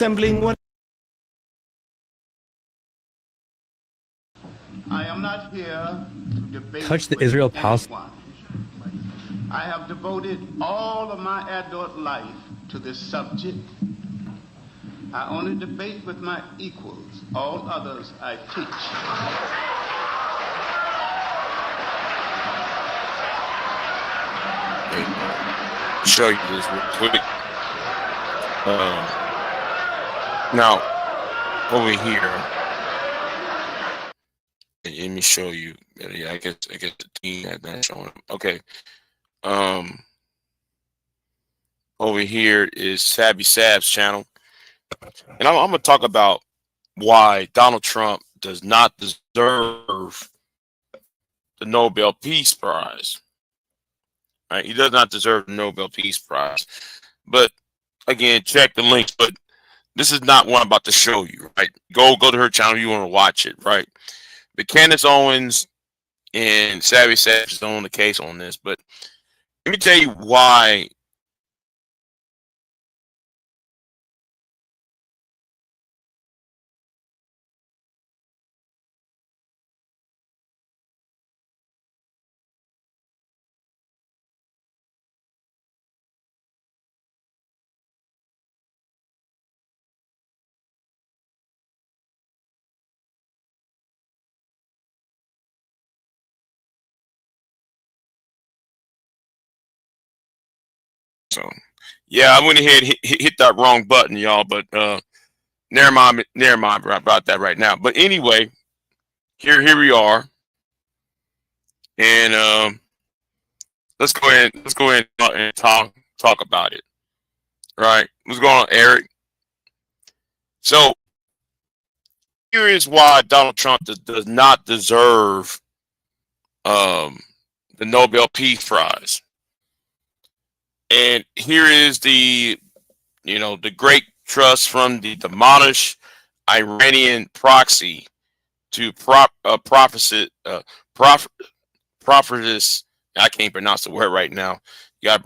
assembling one. I am not here to debate Touch the with Israel-Palestine. anyone. I have devoted all of my adult life to this subject. I only debate with my equals. All others I teach. Show you this real quick. Now over here, let me show you. Yeah, I guess the team had that showing up. Okay. Over here is Sabby Sab's channel, and I'm gonna talk about why Donald Trump does not deserve the Nobel Peace Prize. Right? He does not deserve the Nobel Peace Prize. But again, check the links. But this is not what I'm about to show you. Right? Go to her channel if you want to watch it. Right? But Candace Owens and Savvy Savage is on the case on this. But let me tell you why. So yeah, I went ahead and hit that wrong button, y'all. But never mind about that right now. But anyway, here we are, and let's go ahead and talk about it. Right? What's going on, Eric? So here is why Donald Trump does not deserve the Nobel Peace Prize. And here is the great trust from the demolished Iranian proxy to prophetess. I can't pronounce the word right now. You got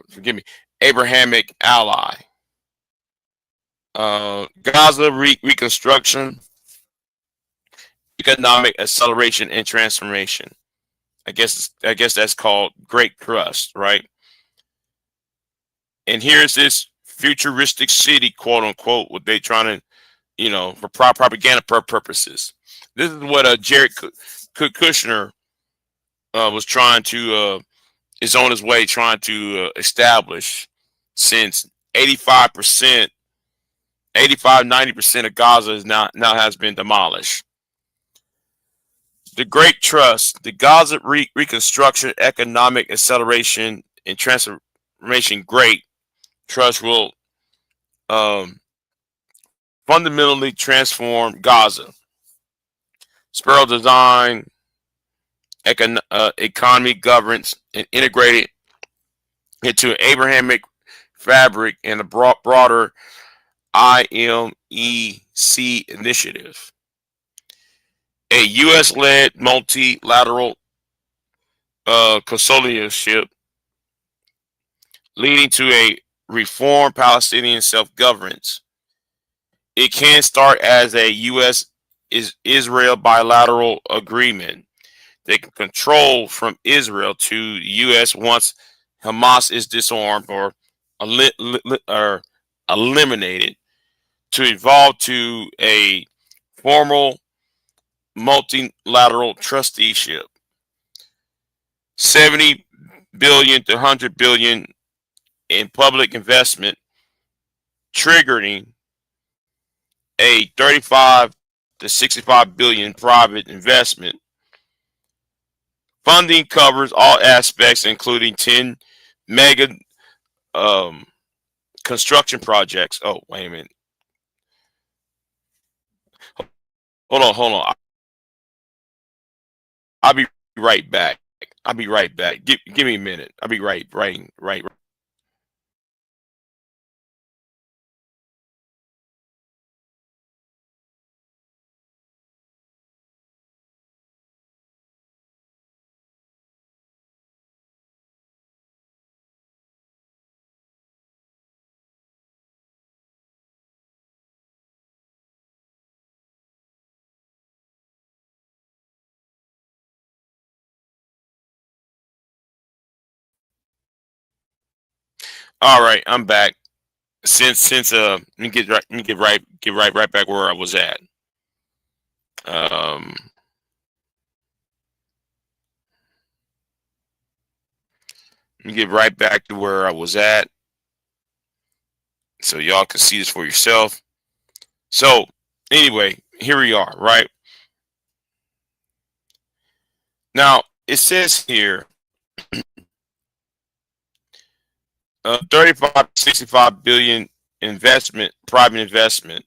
forgive me. Abrahamic ally. Gaza reconstruction, economic acceleration and transformation. I guess that's called great trust, right? And here's this futuristic city, quote unquote, what they trying to, for propaganda purposes. This is what Jared Kushner was trying to is on his way trying to establish since 85%, 90% of Gaza is now has been demolished. The Great Trust, the Gaza reconstruction, economic acceleration, and transformation. Great Trust will fundamentally transform Gaza. Spiral design, economy, governance, and integrated into an Abrahamic fabric and a broader IMEC initiative. A U.S.-led multilateral consortiumship leading to a reformed Palestinian self-governance. It can start as a U.S.-Israel bilateral agreement. They can control from Israel to the U.S. once Hamas is disarmed or eliminated, to evolve to a formal multilateral trusteeship. 70 billion to 100 billion in public investment, triggering a 35 to 65 billion private investment. Funding covers all aspects, including 10 mega construction projects. Oh, wait a minute. Hold on. I'll be right back. Give me a minute. I'll be right. All right, I'm back. Let me get right back where I was at. Um, Let me get right back to where I was at, so y'all can see this for yourself. So anyway, here we are, right? Now it says here, 35 65 billion investment, private investment.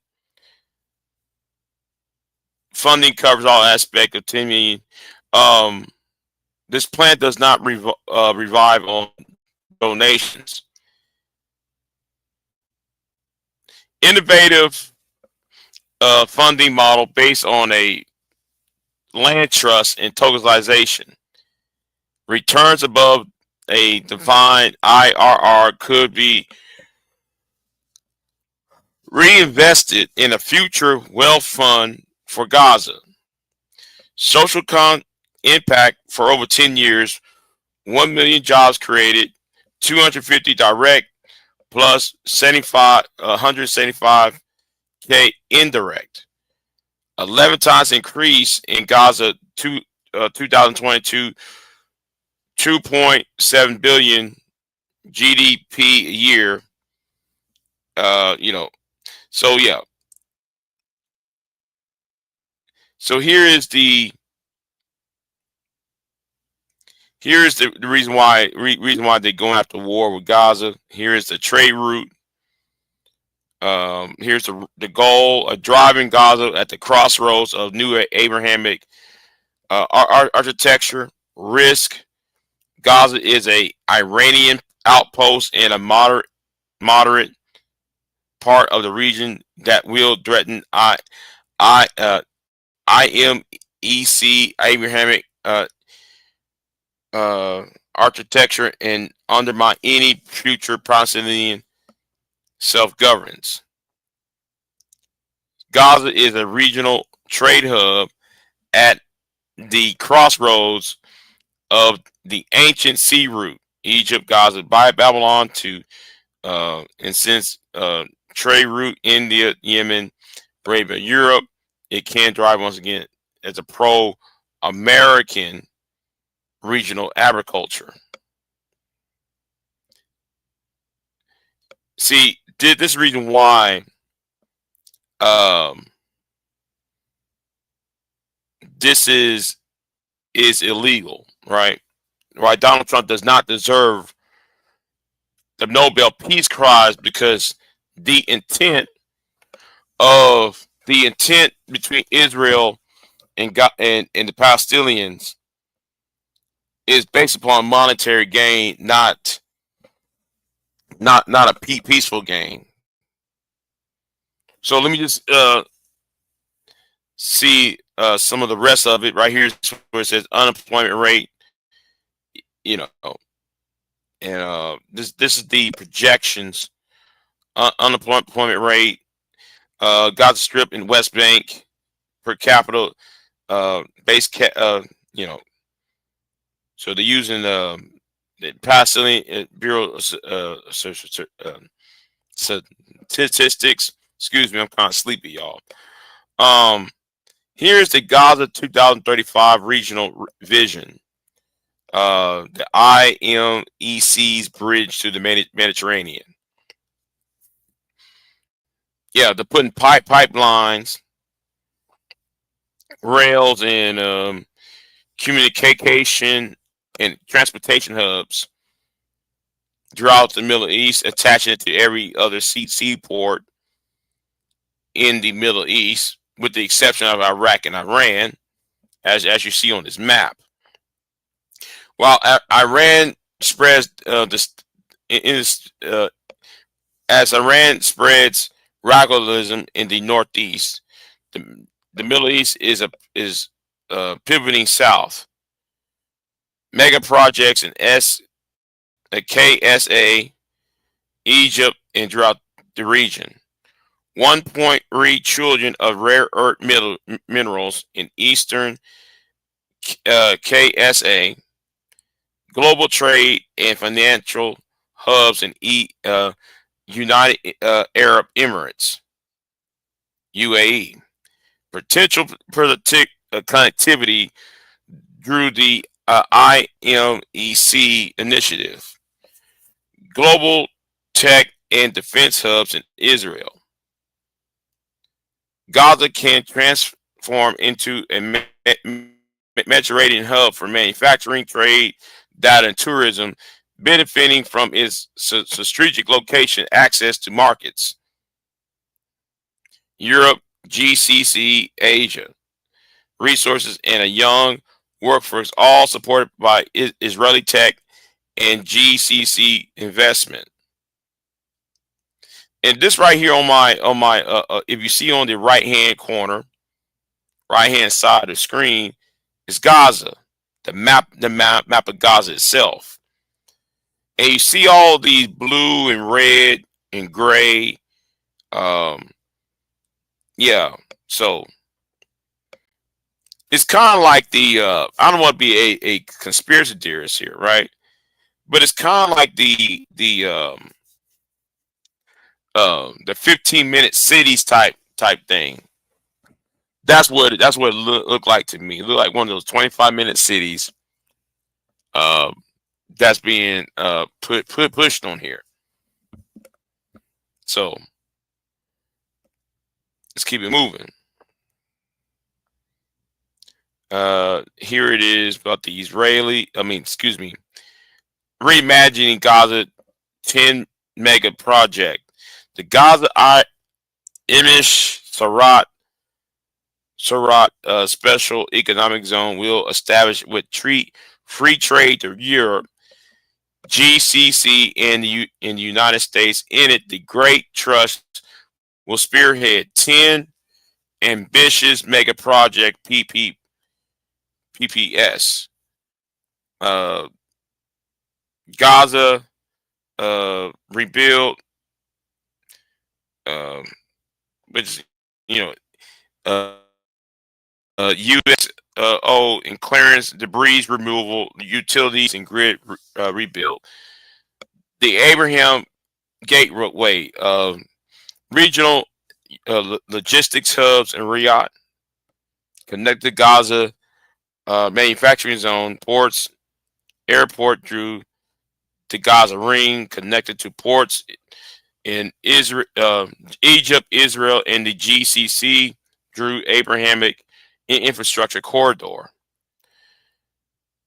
Funding covers all aspects of 10 million. This plan does not revive on donations. Innovative funding model based on a land trust and tokenization. Returns above a defined IRR could be reinvested in a future wealth fund for Gaza. Social impact for over 10 years, 1 million jobs created, 250 direct plus 175K indirect. 11 times increase in Gaza 2022, 2.7 billion GDP a year. So yeah. So here's the reason why they're going after war with Gaza. Here is the trade route. Here's the goal of driving Gaza at the crossroads of new Abrahamic architecture. Risk. Gaza is a Iranian outpost and a moderate part of the region that will threaten IMEC Abrahamic architecture and undermine any future Palestinian self-governance. Gaza is a regional trade hub at the crossroads of the ancient sea route, Egypt, Gaza, by Babylon to and since trade route, India, Yemen, Arabia, Europe. It can drive once again as a pro-American regional agriculture. See, this is the reason why this is illegal, right? Why Donald Trump does not deserve the Nobel Peace Prize, because the intent between Israel and the Palestinians is based upon monetary gain, not a peaceful gain. So let me just see some of the rest of it right here, where it says unemployment rate. And this is the projections. Unemployment rate, Gaza Strip and West Bank per capita base. So they're using the Palestinian Bureau statistics. Excuse me, I'm kind of sleepy, y'all. Here's the Gaza 2035 regional vision. The IMEC's bridge to the Mediterranean. Yeah, they're putting pipelines, rails, and communication and transportation hubs throughout the Middle East, attaching it to every other seaport in the Middle East, with the exception of Iraq and Iran, as you see on this map. While Iran spreads as Iran spreads radicalism in the Northeast, the Middle East is pivoting south. Mega projects in KSA, Egypt, and throughout the region. 1.3 trillion of rare earth minerals in eastern KSA. Global trade and financial hubs in United Arab Emirates, UAE. Potential connectivity through the IMEC initiative. Global tech and defense hubs in Israel. Gaza can transform into a Mediterranean hub for manufacturing, trade, data, and tourism, benefiting from its strategic location, access to markets. Europe, GCC, Asia, resources, and a young workforce, all supported by Israeli tech and GCC investment. And this right here on my if you see on the right hand corner, right hand side of the screen, is Gaza, the map of Gaza itself. And you see all these blue and red and gray. Yeah, so it's kind of like the I don't want to be a conspiracy theorist here, right? But it's kind of like the 15-minute cities type thing. That's what it looked like to me. It looked like one of those 25-minute cities that's being pushed on here. So let's keep it moving. Here it is about the reimagining Gaza 10 mega project. The Gaza Amish Surat Special Economic Zone will establish with free trade to Europe, GCC, and the United States. In it, the Great Trust will spearhead 10 ambitious mega project PPS. Gaza rebuild, which USO and clearance, debris removal, utilities, and grid rebuild. The Abraham Gateway, regional logistics hubs in Riyadh, connected Gaza manufacturing zone, ports, airport through to Gaza Ring, connected to ports in Israel, Egypt, Israel, and the GCC through Abrahamic infrastructure corridor.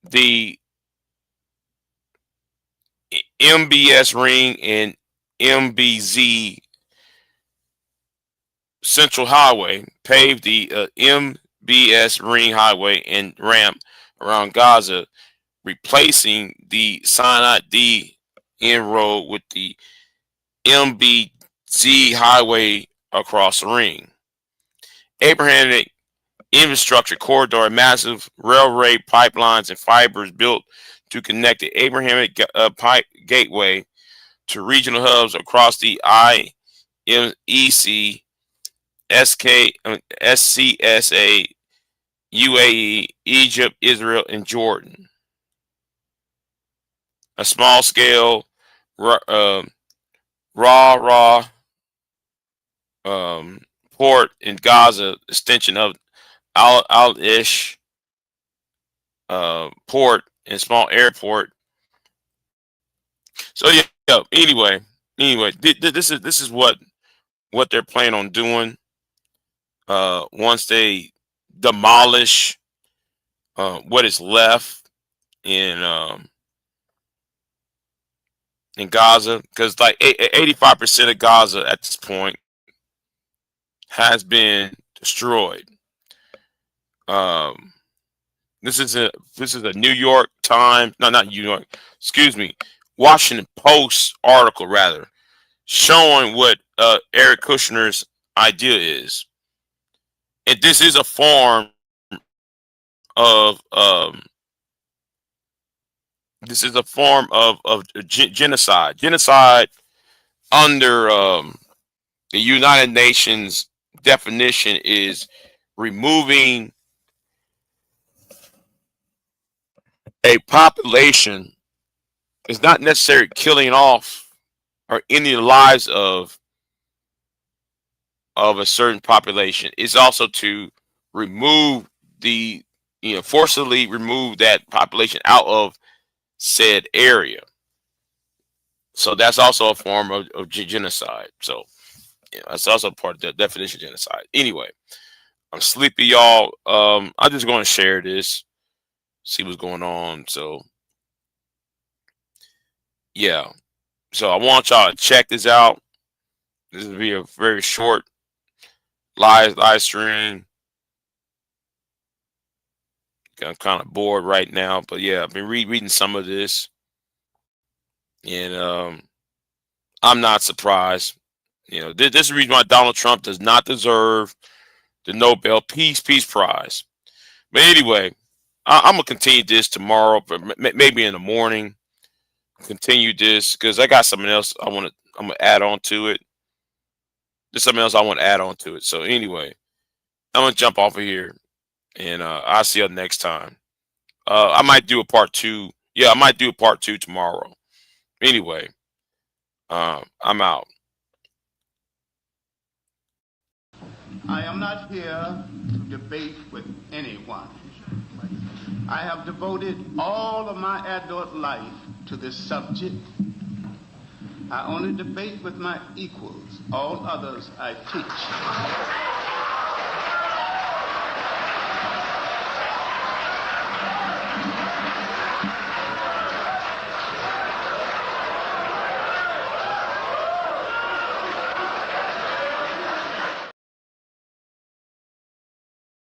The MBS Ring and MBZ Central Highway paved the MBS Ring Highway and ramp around Gaza, replacing the Sinai D road with the MBZ Highway across the ring. Abrahamic infrastructure corridor, massive railway pipelines and fibers built to connect the Abrahamic Gateway to regional hubs across the IMEC, SCSA, UAE, Egypt, Israel, and Jordan. A small scale port in Gaza, extension of Al-Ish port and small airport. So yeah. Anyway, this is what they're planning on doing. Once they demolish what is left in Gaza, because like 85% of Gaza at this point has been destroyed. This is a New York Times, no, not New York, excuse me, Washington Post article rather, showing what Eric Kushner's idea is, and this is a form of genocide. Genocide under the United Nations definition is removing a population it's not necessarily killing off or ending the lives of a certain population. It's also to remove the, forcibly remove that population out of said area. So that's also a form of genocide. So that's also part of the definition of genocide. Anyway, I'm sleepy, y'all. I'm just going to share this, see what's going on. So yeah. So I want y'all to check this out. This will be a very short live stream. I'm kind of bored right now, but yeah, I've been reading some of this, and I'm not surprised. This is the reason why Donald Trump does not deserve the Nobel Peace Prize. But anyway, I'm gonna continue this tomorrow, but maybe in the morning. Continue this because I got something else I'm gonna add on to it. There's something else I want to add on to it. So anyway, I'm gonna jump off of here, and I'll see you next time. I might do a part 2. Yeah, I might do a part 2 tomorrow. Anyway, I'm out. I am not here to debate with anyone. I have devoted all of my adult life to this subject. I only debate with my equals. All others I teach.